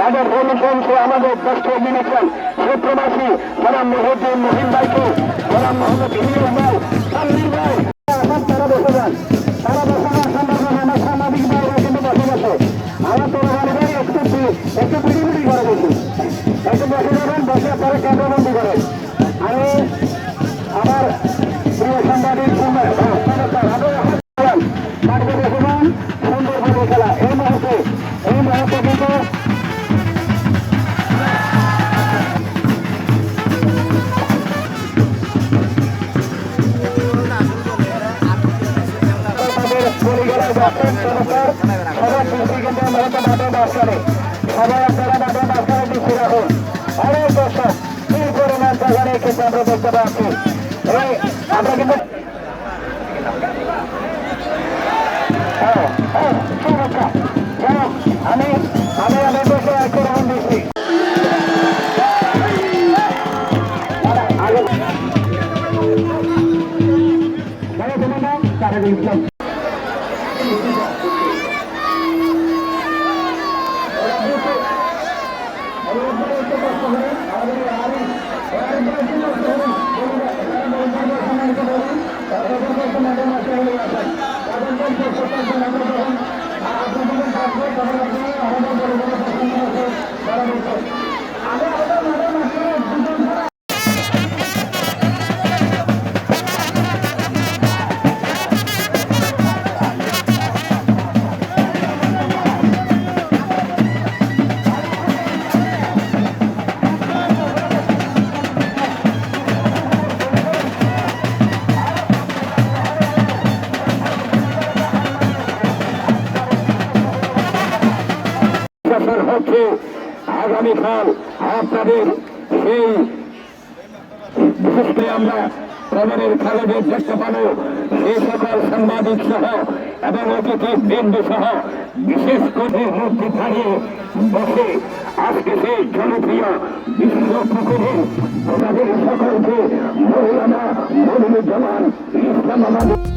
যাদের ভূমিকন সে আমাদের কষ্ট মেনেছেন সে প্রবাসী জনাব মহিউদ্দিন মহিন ভাইকে, জনাব মোহাম্মদ ইলিয়াস ভাই, তানভীর ভাই, তারা বসে যান। তারা বসানোর সম্ভাবনা আমার সাংবাদিক ভাইরা কিন্তু বসে গেছে। আমার তো ভাই একটু পিড়িপিড়ি করে দেখি, একটু বসে যাবেন, বসে পরে ক্যামেরাবন্দি করেন। আমি আমার প্রিয় সাংবাদিক সুন্দর সুন্দরভাবে খেলা এই মুহূর্তে কিন্তু সবাই আপনারা মাঠে মাঝখানে দৃষ্টি রাখুন। অনেক দর্শক কি পরিমাণ জায়গায় কিন্তু আমরা দেখতে পাচ্ছি। আমরা কিন্তু আমি আমাদের দেশে একটু রকম দিচ্ছি তারা দেখলাম হচ্ছে আগামীকাল আপনাদের সেই বিশেষ করে আমরা কবরের খালেদের দেখতে পাবো সেই সকল সাংবাদিক সহ এবং অতিথি বৃন্দ সহ বিশেষ করে মধ্যে দাঁড়িয়ে বসে আজকে সেই জনপ্রিয় বিশ্ব পুকুরে ওনাদের সকলকে মৌলানা মনিরুজ্জামান ইসলাম আমাদের